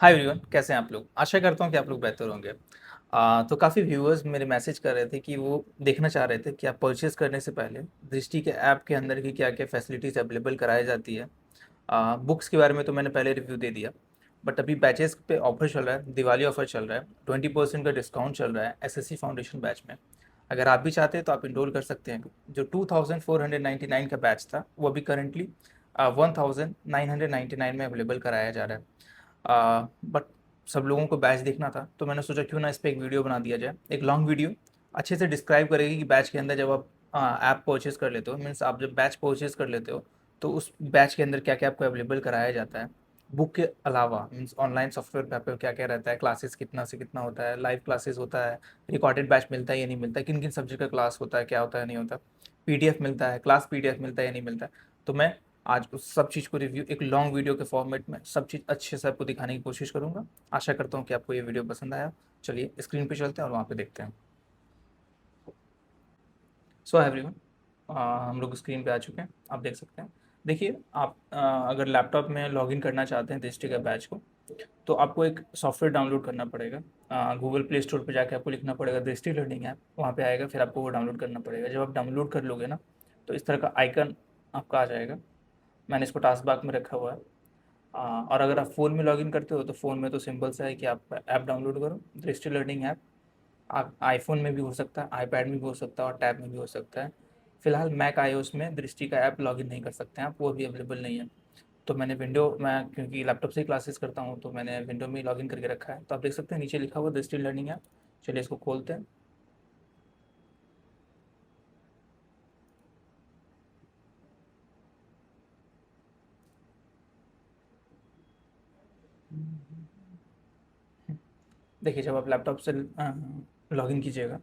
Hi everyone, कैसे हैं आप लोग। आशा करता हूँ कि आप लोग बेहतर होंगे। तो काफ़ी व्यूअर्स मेरे मैसेज कर रहे थे कि वो देखना चाह रहे थे कि आप परचेज़ करने से पहले दृष्टि के ऐप के अंदर की क्या-क्या फैसिलिटीज़ अवेलेबल कराई जाती है। बुक्स के बारे में तो मैंने पहले रिव्यू दे दिया, बट अभी बैचेज़ पे ऑफर चल रहा है, दिवाली ऑफर चल रहा है, 20% का डिस्काउंट चल रहा है एसएससी फाउंडेशन बैच में। अगर आप भी चाहते हैं तो आप एनरोल कर सकते हैं। जो 2499 का बैच था, वो अभी करंटली 1999 में अवेलेबल कराया जा रहा है। बट सब लोगों को बैच देखना था, तो मैंने सोचा क्यों ना इस पे एक वीडियो बना दिया जाए। एक लॉन्ग वीडियो अच्छे से डिस्क्राइब करेगी कि बैच के अंदर जब आप ऐप परचेज़ कर लेते हो, मीन्स आप जब बैच परचेज़ कर लेते हो, तो उस बैच के अंदर क्या-क्या आपको अवेलेबल कराया जाता है। बुक के अलावा मीन्स ऑनलाइन सॉफ्टवेयर पे आपको क्या-क्या रहता है, क्लासेस कितना से कितना होता है, लाइव क्लासेस होता है, रिकॉर्डेड बैच मिलता है या नहीं मिलता है, किन-किन सब्जेक्ट का क्लास होता है, क्या होता है, नहीं होता, पीडीएफ मिलता है, क्लास पीडीएफ मिलता है या नहीं मिलता है। तो मैं आज उस सब चीज़ को रिव्यू एक लॉन्ग वीडियो के फॉर्मेट में सब चीज़ अच्छे से आपको दिखाने की कोशिश करूँगा। आशा करता हूँ कि आपको ये वीडियो पसंद आया। चलिए स्क्रीन पे चलते हैं और वहाँ पे देखते हैं। सो हाय एवरीवन, हम लोग स्क्रीन पे आ चुके हैं, आप देख सकते हैं। देखिए आप अगर लैपटॉप में लॉगिन करना चाहते हैं दृष्टि का बैच को, तो आपको एक सॉफ्टवेयर डाउनलोड करना पड़ेगा। गूगल प्ले स्टोर पे जाके आपको लिखना पड़ेगा दृष्टि लर्निंग ऐप, वहाँ पे आएगा, फिर आपको वो डाउनलोड करना पड़ेगा। जब आप डाउनलोड कर लोगे ना, तो इस तरह का आइकन आपका आ जाएगा। मैंने इसको टास्क बार में रखा हुआ है। और अगर आप फ़ोन में लॉगिन करते हो तो फ़ोन में तो सिंपल सा है कि आप ऐप डाउनलोड करो, दृष्टि लर्निंग ऐप। आप आईफ़ोन में भी हो सकता है, आईपैड में भी हो सकता है और टैब में भी हो सकता है। फ़िलहाल मैक आईओएस में दृष्टि का ऐप लॉगिन नहीं कर सकते हैं आप, वो अभी अवेलेबल नहीं है। तो मैं क्योंकि लैपटॉप से ही क्लासेस करता हूँ, तो मैंने विंडो में ही लॉगिन करके रखा है। तो आप देख सकते हैं नीचे लिखा हुआ दृष्टि लर्निंग ऐप। चलिए इसको खोलते हैं। देखिए जब आप लैपटॉप से लॉगिन कीजिएगा,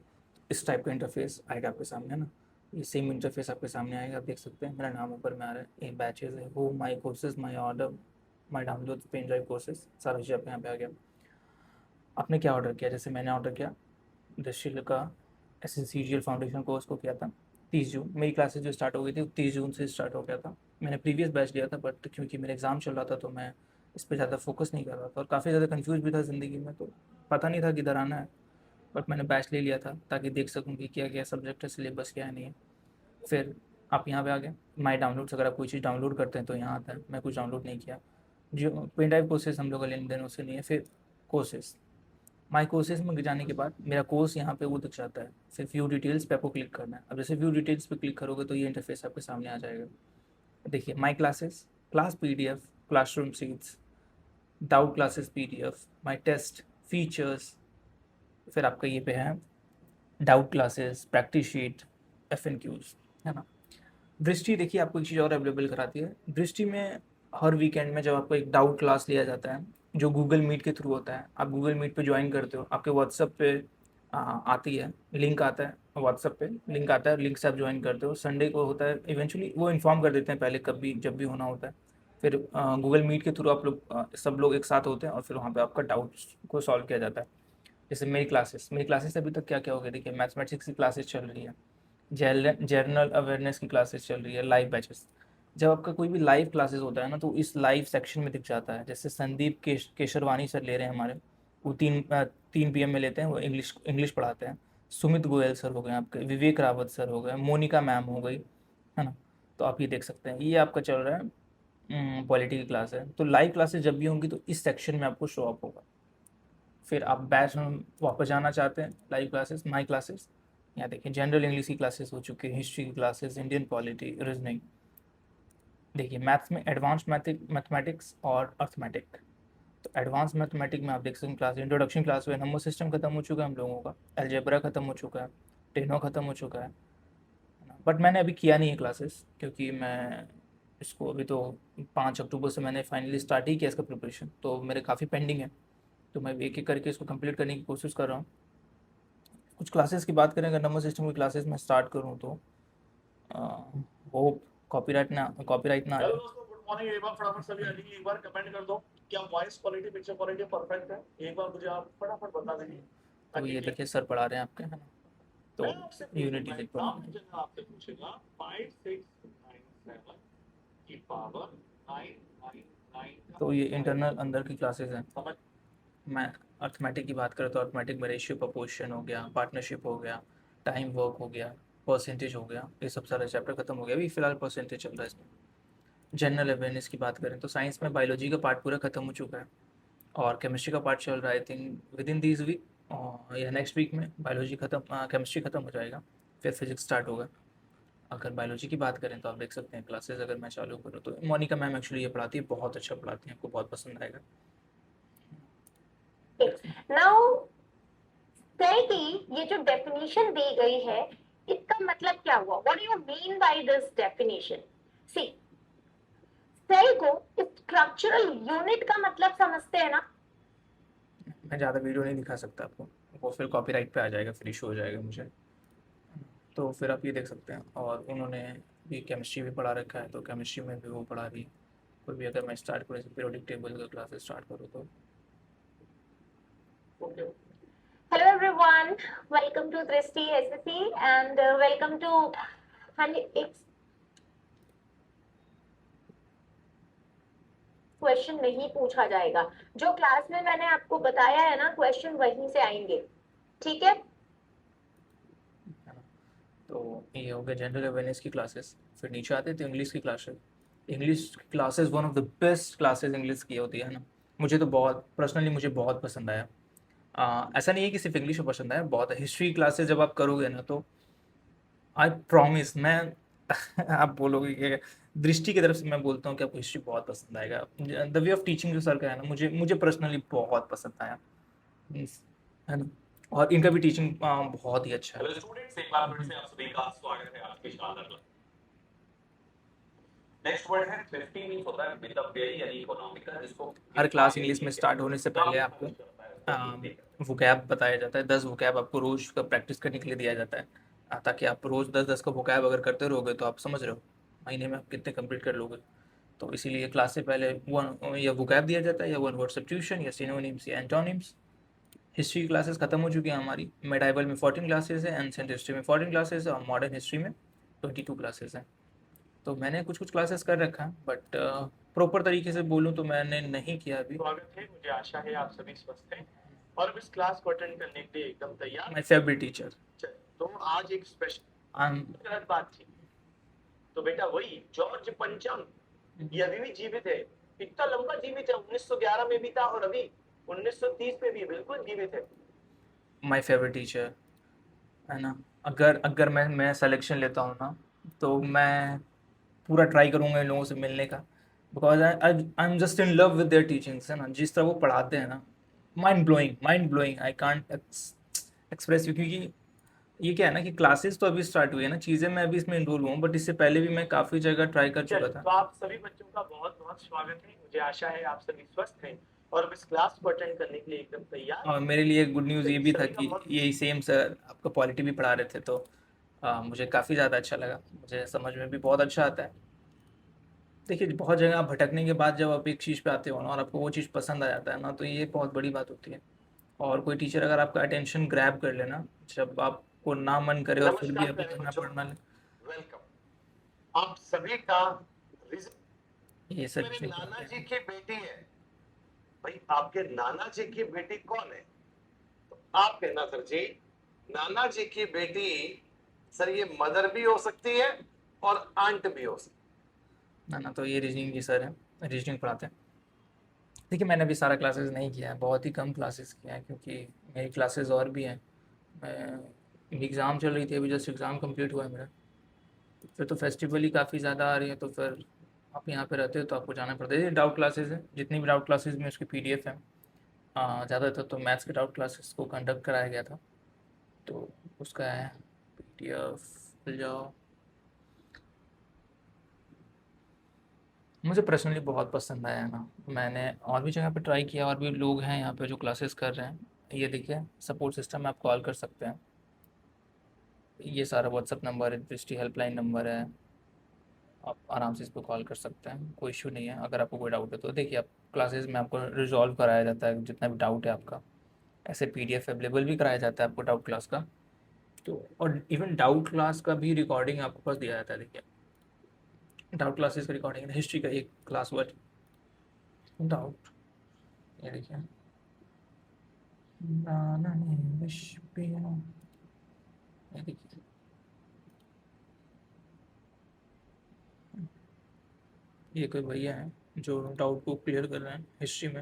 इस टाइप का इंटरफेस आएगा आपके सामने ना। ये सेम इंटरफेस आपके सामने आएगा। आप देख सकते हैं मेरा नाम ऊपर में आ रहा है, ये बैचेज है, वो my courses, my order, my download, पे एंजॉय कोर्सेज, सारा चीज़ आपके यहाँ पे आ गया। आपने क्या ऑर्डर किया, जैसे मैंने ऑर्डर किया दृश्य का एसेंशियल फाउंडेशन कोर्स को किया था 30 जून। मेरी क्लासेज जो स्टार्ट हो गई थी 30 जून से स्टार्ट हो गया था। मैंने प्रीवियस बैच लिया था, बट क्योंकि मेरा एग्ज़ाम चल रहा था तो मैं इस पर ज़्यादा फोकस नहीं कर रहा था और काफ़ी ज़्यादा कन्फ्यूज़ भी था ज़िंदगी में, तो पता नहीं था किधर आना है। बट मैंने बैच ले लिया था ताकि देख सकूँ कि क्या क्या सब्जेक्ट है, सिलेबस क्या है, नहीं है। फिर आप यहाँ पे आ गए, माई डाउनलोड्स। अगर आप कोई चीज़ डाउनलोड करते हैं तो यहाँ आता है। मैं कुछ डाउनलोड नहीं किया, जो पेन ड्राइव कोर्सेज हम लोग का लेन देन उससे नहीं है। फिर कोर्सेज, माई कोर्सेज में जाने के बाद मेरा कोर्स यहाँ पे वो दिख जाता है। फिर व्यू डिटेल्स पे आपको क्लिक करना है। अब जैसे व्यू डिटेल्स पे क्लिक करोगे तो ये इंटरफेस आपके सामने आ जाएगा। देखिए my classes, class PDF, classroom seats, doubt classes PDF, my test, features. फिर आपका ये पे है doubt classes, practice sheet, FAQs, है ना। दृष्टि देखिए आपको एक चीज़ और अवेलेबल कराती है। दृष्टि में हर वीकेंड में जब आपको एक डाउट क्लास लिया जाता है, जो गूगल मीट के थ्रू होता है, आप गूगल मीट पे ज्वाइन करते हो, आपके व्हाट्सएप पे आती है, लिंक आता है, व्हाट्सएप पे लिंक आता है, लिंक से आप ज्वाइन करते हो। संडे को होता है, इवेंचुअली वो इन्फॉर्म कर देते हैं पहले, कब भी जब भी होना होता है। फिर गूगल मीट के थ्रू आप लोग सब लोग एक साथ होते हैं और फिर वहाँ पे आपका डाउट को सॉल्व किया जाता है। जैसे मेरी क्लासेस अभी तक क्या क्या हो गया, देखिए मैथमेटिक्स की क्लासेस चल रही है, जर्नल अवेयरनेस की क्लासेस चल रही है, लाइव बैचेस। जब आपका कोई भी लाइव क्लासेस होता है ना, तो इस लाइव सेक्शन में दिख जाता है। जैसे संदीप केशरवानी सर ले रहे हैं हमारे, वो 3 PM में लेते हैं, वो इंग्लिश इंग्लिश पढ़ाते हैं। सुमित गोयल सर हो गए आपके, विवेक रावत सर हो गए, मोनिका मैम हो गई, है ना। तो आप ये देख सकते हैं, ये आपका चल रहा है पॉलिटी की क्लास है। तो लाइव क्लासेस जब भी होंगी तो इस सेक्शन में आपको शो अप होगा। फिर आप बैच में वापस जाना चाहते हैं, लाइव क्लासेस, माई क्लासेस, यहाँ देखिए जनरल इंग्लिश की क्लासेस हो चुकी है, हिस्ट्री की क्लासेस, इंडियन पॉलिटी, रीजनिंग। देखिए मैथ्स में एडवांस मैथमेटिक्स और अर्थमेटिक। तो एडवांस मैथमेटिक में आप देख सकते हैं क्लास, इंट्रोडक्शन क्लास हुआ है, नंबर सिस्टम खत्म हो चुका है हम लोगों का, अलजेब्रा खत्म हो चुका है, टेनो खत्म हो चुका है ना। बट मैंने अभी किया नहीं है क्लासेस, क्योंकि मैं इसको अभी तो 5 अक्टूबर से मैंने फाइनली स्टार्ट ही किया इसका प्रिपरेशन, तो मेरे काफ़ी पेंडिंग है। तो मैं एक एक करके इसको कंप्लीट करने की कोशिश कर रहा हूँ। कुछ क्लासेस की बात करें, अगर नंबर सिस्टम की क्लासेस में स्टार्ट करूँ तो वो कॉपीराइट ना आ हेलो जाए। दोस्तों, गुड मॉर्निंग। एक बार फटाफट सभी अली एक बार कमेंट कर दो, क्या voice quality picture quality perfect है? एक बार मुझे आप फटाफट बता देंगे तो ताकि ये मैं देखिए सर पढ़ा रहे हैं आपके, है ना। मैं तो आपसे यूनिटी पूछूंगा, लिख एग्जाम में पढ़ा। जगह आपसे पूछेगा 5697 की पावर 999 का तो ये स्क्वायर इंटरनल अंदर की क्लासेस हैं। समझ मैं अर्थमेटिक की बात करें तो अर्थमेटिक में रेशियो प्रपोर्शन हो गया, पार्टनरशिप हो गया, टाइम वर्क हो गया, परसेंटेज हो गया, ये सब सारा चैप्टर खत्म हो गया, अभी फिलहाल परसेंटेज चल रहा है इसमें। जनरल अवेयरनेस की बात करें तो साइंस में बायोलॉजी का पार्ट पूरा खत्म हो चुका है और केमिस्ट्री का पार्ट चल रहा है। I think with in this week या नेक्स्ट वीक में बायोलॉजी खत्म, केमिस्ट्री खत्म हो जाएगा, फिर फिजिक्स स्टार्ट होगा। अगर बायोलॉजी की बात करें तो आप देख सकते हैं क्लासेस अगर मैं चालू करूँ तो मोनिका मैम एक्चुअली ये पढ़ाती है, बहुत अच्छा पढ़ाती है, आपको बहुत पसंद आएगा। नाउ सेल की ये जो डेफिनेशन दी गई है इसका मतलब क्या हुआ? What do you mean by this definition? See, cell को स्ट्रक्चरल यूनिट का मतलब समझते हैं ना? मैं ज़्यादा वीडियो नहीं दिखा सकता आपको, वो फिर कॉपीराइट पे आ जाएगा, फिर इशू हो जाएगा मुझे। तो फिर आप ये देख सकते हैं। और उन्होंने भी केमिस्ट्री भी पढ़ा रखा है, तो केमिस्ट्री में भी वो पढ़ा रही है। कोई भी अगर मैं स्टार्ट करूँ पीरियोडिक टेबल का क्लासेस स्टार्ट करूँ तो okay Hello everyone, welcome to Drishti SSC and welcome to question नहीं पूछा जाएगा। जो क्लास में मैंने आपको बताया है ना, क्वेश्चन वहीं से आएंगे, ठीक है? तो ये हो गया जनरल अवेयरनेस की क्लासेस। फिर नीचे आते थे इंग्लिश की classes. English classes one of the best classes English की होती है ना। मुझे तो बहुत पर्सनली मुझे बहुत पसंद आया। ऐसा नहीं है कि सिर्फ इंग्लिश में पसंद आया, बहुत हिस्ट्री क्लासेस जब आप करोगे ना तो आई प्रॉमिस मैं आप बोलोगे कि दृष्टि की तरफ से मैं बोलता हूँ कि आपको हिस्ट्री बहुत पसंद आएगा। द वे ऑफ टीचिंग जो सर का है ना, मुझे मुझे पर्सनली बहुत पसंद आया। Means, है ना। और इनका भी टीचिंग बहुत ही अच्छा है। हेलो स्टूडेंट्स, एक बार फिर से आप सभी का स्वागत है आज की शानदार क्लास। नेक्स्ट वर्ड है 50 मींस होता है विद अ वेरी यानी इकोनॉमिकल, जिसको हर क्लास इंग्लिश में स्टार्ट होने से पहले आपको वोकैब बताया जाता है। 10 वोकैब आपको रोज का प्रैक्टिस करने के लिए दिया जाता है, ताकि आप रोज 10-10 का वोकैब अगर करते रहोगे तो आप समझ रहे हो महीने में आप कितने कंप्लीट कर लोगे। तो इसीलिए क्लास से पहले वन या वोकैब दिया जाता है या वन वर्ड सब्स्टिट्यूशन या सिनोनिम्स या एंटोनिम्स। हिस्ट्री की क्लासेस खत्म हो चुकी हैं हमारी। मेडाइवल में 14 क्लासेस है, एंशिएंट हिस्ट्री में 14 क्लासेस है और मॉडर्न हिस्ट्री में 22 क्लासेस हैं। तो मैंने कुछ कुछ क्लासेस कर रखा है, बट प्रॉपर तरीके से बोलूँ तो मैंने नहीं किया अभी। स्वागत है, मुझे आशा है आप सभी स्वस्थ हैं और इस क्लास को अटेंड करने के लिए एकदम तैयार। My favourite teacher. तो आज एक स्पेशल आई गलत बात थी। तो बेटा वही जॉर्ज पंचम, ये अभी भी जीवित है। इतना लंबा जीवित है, 1911 में भी था और अभी 1930 में भी बिल्कुल जीवित है। माय फेवरेट टीचर है ना। अगर अगर मैं सिलेक्शन लेता हूँ ना तो मैं पूरा ट्राई करूँगा इन लोगों से मिलने का, because I am just in love with their teachings, है ना। जिस तरह वो पढ़ाते हैं ना, mind blowing, I can't express you. क्योंकि ये क्या है ना कि क्लासेस तो अभी स्टार्ट हुई है ना, चीज़ें मैं अभी इसमें इनरोल हुआ हूँ, बट इससे पहले भी मैं काफ़ी जगह ट्राई कर चुका था। तो आप सभी बच्चों का बहुत बहुत स्वागत है, मुझे आशा है आप सभी स्वस्थ हैं और इस क्लास को अटेंड करने के लिए एकदम तैयार। और मेरे लिए गुड न्यूज़ ये भी था सभी का कि बहुत यही सेम सर आपका पॉलिटी भी पढ़ा रहे थे, तो मुझे काफ़ी ज़्यादा अच्छा लगा, मुझे समझ में भी बहुत अच्छा आता है। देखिए बहुत जगह आप भटकने के बाद जब आप एक चीज़ पे आते हो ना और आपको वो चीज़ पसंद आ जाता है ना, तो ये बहुत बड़ी बात होती है। और कोई टीचर अगर आपका अटेंशन ग्रैब कर लेना, जब आपको ना मन करे और फिर भी नमस्कार आपको प्यारे करना बच्चों, पड़ना ले, वेलकम। आप सभी का ये सब मेरे चीज़ें नाना होती जी हैं। की बेटी है। भाई आपके नाना जी की बेटी कौन है? तो आप कहना सर जी, नाना जी की बेटी सर ये मदर भी हो सकती है और आंट भी हो सकती ना तो ये रीजनिंग की सर है, रीजनिंग पढ़ाते हैं। देखिए मैंने अभी सारा क्लासेस नहीं किया है, बहुत ही कम क्लासेस किया है, क्योंकि मेरी क्लासेस और भी हैं। मैं एग्ज़ाम चल रही थी, अभी जस्ट एग्ज़ाम कंप्लीट हुआ है मेरा। फिर तो फेस्टिवल ही काफ़ी ज़्यादा आ रही है, तो फिर आप यहाँ पे रहते हो तो आपको जाना पड़ता है। ये डाउट क्लासेस है, जितनी भी डाउट क्लासेस में उसकी पीडीएफ है। ज़्यादातर तो मैथ्स के डाउट क्लासेस को कंडक्ट कराया गया था, तो उसका है पीडीएफ, मिल जाओ। मुझे पर्सनली बहुत पसंद आया ना। मैंने और भी जगह पे ट्राई किया, और भी लोग हैं यहाँ पे जो क्लासेस कर रहे हैं। ये देखिए सपोर्ट सिस्टम में आप कॉल कर सकते हैं, ये सारा व्हाट्सअप नंबर है, दृष्टि हेल्पलाइन नंबर है, आप आराम से इस पर कॉल कर सकते हैं, कोई इशू नहीं है। अगर आपको कोई डाउट है तो देखिए आप क्लासेस में आपको रिजॉल्व कराया जाता है जितना भी डाउट है आपका। ऐसे पीडीएफ अवेलेबल भी कराया जाता है आपको डाउट क्लास का। तो और इवन डाउट क्लास का भी रिकॉर्डिंग आपको पास दिया जाता है। देखिए डाउट क्लासेस का रिकॉर्डिंग, हिस्ट्री का एक क्लास हुआ डाउट, ये देखिए नाना ने विश पिया, ये देखिए ये कोई भैया हैं जो डाउट को क्लियर कर रहे हैं हिस्ट्री में।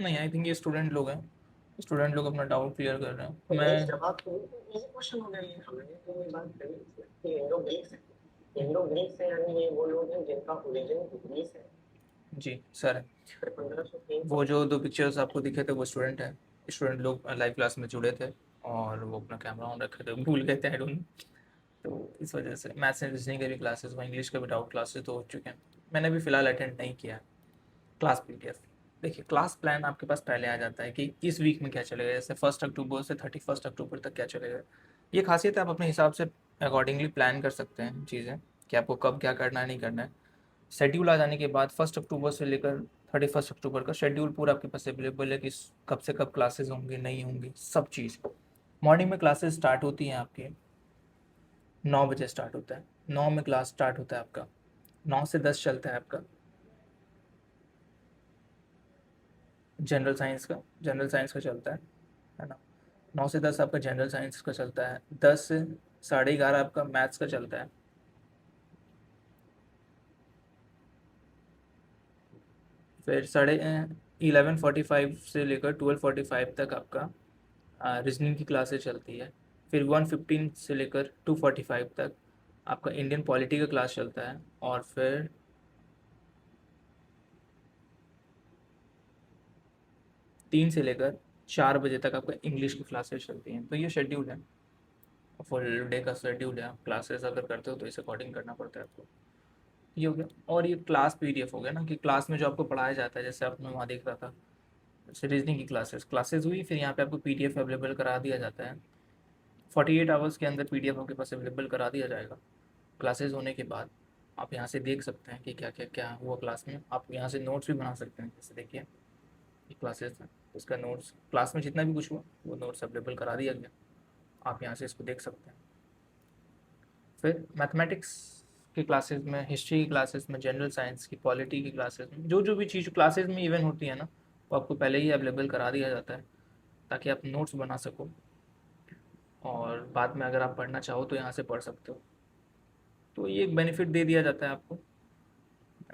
नहीं, आई थिंक ये स्टूडेंट लोग हैं, स्टूडेंट लोग अपना डाउट क्लियर कर रहे हैं। मैं जवाब तो इजी क्वेश्चन हो गया ये, हमने तो ये बात करी कि इंडो ग्रीक्स है। इंडो ग्रीक्स है यानी ये वो लोग हैं जिनका ओरिजिन ग्रीस है। जी सर, फिर 1503 वो जो दो पिक्चर्स आपको दिखे थे वो स्टूडेंट हैं, स्टूडेंट लोग लाइव क्लास में जुड़े थे और वो अपना कैमरा ऑन रखे थे, भूल गए थे आई डोंट। तो इस वजह से मैथ्स एंड रीजनिंग के भी क्लासेस हुआ, इंग्लिश के भी डाउट क्लासेस तो हो चुके हैं। मैंने भी फिलहाल अटेंड नहीं किया क्लास पीडीएफ। देखिए क्लास प्लान आपके पास पहले आ जाता है कि इस वीक में क्या चलेगा, जैसे 1 अक्टूबर से 31 अक्टूबर तक क्या चलेगा। ये खासियत है, आप अपने हिसाब से अकॉर्डिंगली प्लान कर सकते हैं चीज़ें कि आपको कब क्या करना है नहीं करना है। शेड्यूल आ जाने के बाद 1 अक्टूबर से लेकर 31 अक्टूबर का शेड्यूल पूरा आपके पास अवेलेबल है कि कब से कब क्लासेस होंगी नहीं होंगी सब चीज़। मॉर्निंग में क्लासेस स्टार्ट होती हैं आपकी 9 बजे स्टार्ट होता है, 9 में क्लास स्टार्ट होता है आपका, 9 से 10 चलता है आपका जनरल साइंस का चलता है ना। 9 से 10 आपका जनरल साइंस का चलता है, 10 से 11:30 आपका मैथ्स का चलता है, फिर 11:45 से लेकर 12:45 तक आपका रीजनिंग की क्लासेस चलती है, फिर 1:15 से लेकर 2:45 तक आपका इंडियन पॉलिटी का क्लास चलता है, और फिर 3 से लेकर 4 बजे तक आपका इंग्लिश की क्लासेस चलती हैं। तो ये शेड्यूल है, फुल डे का शेड्यूल है। आप क्लासेस अगर करते हो तो इस अकॉर्डिंग करना पड़ता है आपको। ये हो गया, और ये क्लास पीडीएफ हो गया ना कि क्लास में जो आपको पढ़ाया जाता है, जैसे आपने वहाँ देख रहा था जैसे रीजनिंग की क्लासेस हुई, फिर यहाँ पे आपको पीडीएफ अवेलेबल करा दिया जाता है। 48 आवर्स के अंदर पीडीएफ आपके पास अवेलेबल करा दिया जाएगा। क्लासेस होने के बाद आप यहाँ से देख सकते हैं कि क्या क्या क्या हुआ क्लास में। आप यहाँ से नोट्स भी बना सकते हैं, जैसे देखिए ये क्लासेस है, उसका नोट्स क्लास में जितना भी कुछ हुआ वो नोट्स अवेलेबल करा दिया गया, आप यहाँ से इसको देख सकते हैं। फिर मैथमेटिक्स की क्लासेस में, हिस्ट्री की क्लासेस में, जनरल साइंस की, पॉलिटी की क्लासेस में, जो जो भी चीज़ क्लासेस में इवन होती है ना वो आपको पहले ही अवेलेबल करा दिया जाता है ताकि आप नोट्स बना सको, और बाद में अगर आप पढ़ना चाहो तो यहाँ से पढ़ सकते हो। तो ये एक बेनिफिट दे दिया जाता है आपको।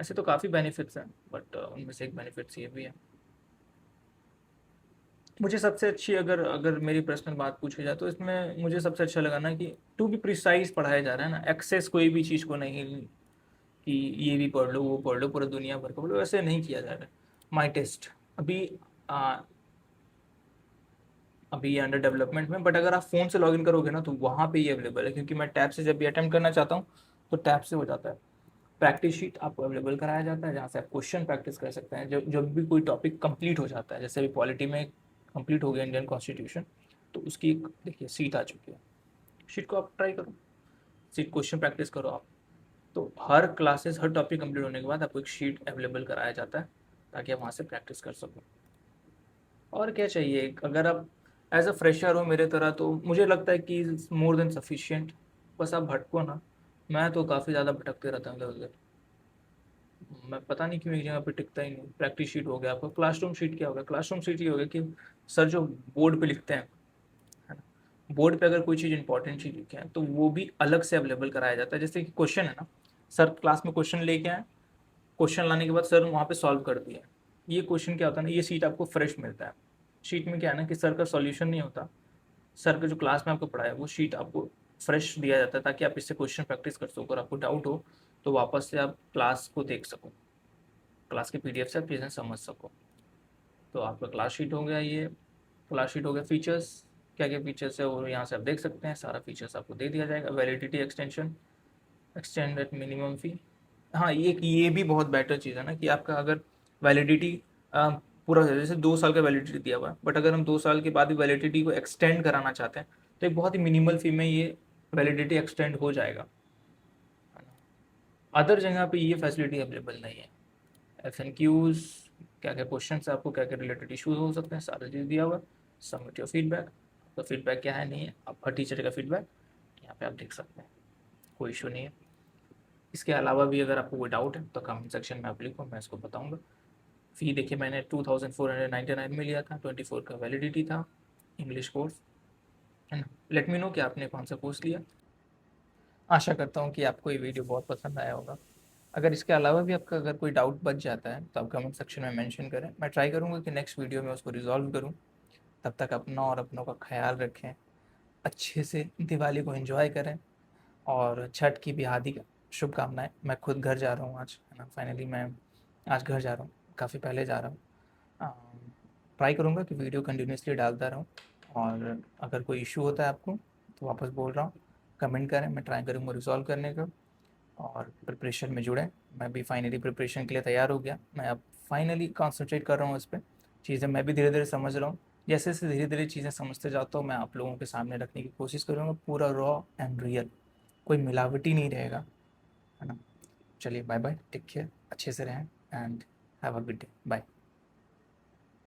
ऐसे तो काफ़ी बेनिफिट्स हैं बट उनमें से एक बेनिफिट्स ये भी है। मुझे सबसे अच्छी अगर अगर मेरी पर्सनल बात पूछी जाए तो इसमें मुझे सबसे अच्छा लगा ना कि टू बी प्रिसाइज पढ़ाया जा रहा है ना, एक्सेस कोई भी चीज़ को नहीं कि ये भी पढ़ लो वो पढ़ लो पूरा दुनिया भर का पढ़ लो, ऐसे नहीं किया जा रहा है। माई टेस्ट अभी अभी ये अंडर डेवलपमेंट में, बट अगर आप फ़ोन से लॉगिन करोगे ना तो वहाँ पे ये अवेलेबल है, क्योंकि मैं टैब से जब भी अटैम्प्ट करना चाहता हूँ तो टैब से हो जाता है। प्रैक्टिस शीट आपको अवेलेबल कराया जाता है जहाँ से आप क्वेश्चन प्रैक्टिस कर सकते हैं जब जब भी कोई टॉपिक कंप्लीट हो जाता है। जैसे अभी पॉलिटी में कंप्लीट हो गया इंडियन कॉन्स्टिट्यूशन, तो उसकी एक देखिए सीट आ चुकी है, शीट को आप ट्राई करो, सीट क्वेश्चन प्रैक्टिस करो आप। तो हर क्लासेस हर टॉपिक कंप्लीट होने के बाद आपको एक शीट अवेलेबल कराया जाता है ताकि आप वहाँ से प्रैक्टिस कर सको। और क्या चाहिए, अगर आप एज अ फ्रेशर हो मेरे तरह तो मुझे लगता है कि मोर देन सफिशिएंट। बस आप भटको ना, मैं तो काफ़ी ज़्यादा भटकते रहता हूँ इधर उधर, मैं पता नहीं क्यों एक जगह पे टिकता ही नहीं। प्रैक्टिस शीट हो गया आपका, क्लासरूम शीट क्या होगा, क्लासरूम शीट ये हो गया कि सर जो बोर्ड पे लिखते हैं है ना, बोर्ड पे अगर कोई चीज़ इंपॉर्टेंट चीज़ लिखे हैं तो वो भी अलग से अवेलेबल कराया जाता है। जैसे कि क्वेश्चन है ना, सर क्लास में क्वेश्चन लेके आए, क्वेश्चन लाने के बाद सर वहाँ पे सॉल्व कर दिया, ये क्वेश्चन क्या होता है ना, ये सीट आपको फ्रेश मिलता है। शीट में क्या है ना कि सर का सॉल्यूशन नहीं होता, सर का जो क्लास में आपको पढ़ाया वो शीट आपको फ्रेश दिया जाता है ताकि आप इससे क्वेश्चन प्रैक्टिस कर सको, और आपको डाउट हो तो वापस से आप क्लास को देख सको, क्लास के पीडीएफ से आप चीज़ें समझ सको। तो आपका क्लास शीट हो गया, ये क्लास शीट हो गया। फीचर्स क्या क्या फीचर्स है वो यहाँ से आप देख सकते हैं, सारा फीचर्स आपको दे दिया जाएगा। Validity extension, extend at minimum fee. हाँ ये भी बहुत बेटर चीज़ है ना कि आपका अगर वैलिडिटी पूरा हो जाए, जैसे 2 साल का वैलिडिटी दिया हुआ है, बट अगर हम 2 साल के बाद भी वैलिडिटी को एक्सटेंड कराना चाहते हैं तो एक बहुत ही मिनिमल फी में ये वैलिडिटी एक्सटेंड हो जाएगा। अदर जगह पे ये फैसिलिटी अवेलेबल नहीं है। FNQs, क्या क्या क्वेश्चन है आपको, क्या क्या रिलेटेड इशूज हो सकते हैं, सारा चीज़ दिया हुआ है। सबमिट योर फीडबैक, आपका फीडबैक क्या है नहीं है, आप हर टीचर का फीडबैक यहाँ पे आप देख सकते हैं, कोई इशू नहीं है। इसके अलावा भी अगर आपको कोई डाउट है तो कमेंट सेक्शन में आप लिखो, मैं इसको बताऊंगा। फ़ी देखिए मैंने 2499 में लिया था, 24 का वैलिडिटी था, इंग्लिश कोर्स, है ना। लेट मी नो कि आपने कौन सा कोर्स लिया। आशा करता हूँ कि आपको ये वीडियो बहुत पसंद आया होगा। अगर इसके अलावा भी आपका अगर कोई डाउट बच जाता है तो आप कमेंट सेक्शन में मेंशन करें, मैं ट्राई करूँगा कि नेक्स्ट वीडियो में उसको रिजॉल्व करूँ। तब तक अपना और अपनों का ख्याल रखें, अच्छे से दिवाली को एंजॉय करें और छठ की भी हार्दिक शुभकामनाएं। मैं खुद घर जा रहा हूँ आज, है ना, फाइनली मैं आज घर जा रहा हूँ, काफ़ी पहले जा रहा हूँ। ट्राई करूँगा कि वीडियो कंटिन्यूसली डालता रहूँ, और अगर कोई इशू होता है आपको तो वापस बोल रहा हूँ, कमेंट करें, मैं ट्राई करूँगा रिजॉल्व करने का। और प्रिपरेशन में जुड़ें। मैं भी फाइनली प्रिपरेशन के लिए तैयार हो गया, मैं अब फाइनली कॉन्सेंट्रेट कर रहा हूँ इस पर। चीज़ें मैं भी धीरे धीरे समझ रहा हूँ, जैसे जैसे धीरे धीरे चीज़ें समझते जाता हूँ मैं आप लोगों के सामने रखने की कोशिश करूँगा, पूरा रॉ एंड रियल, कोई मिलावटी नहीं रहेगा, है ना। चलिए बाय बाय, टेक केयर, अच्छे से रहें and have a good day, bye.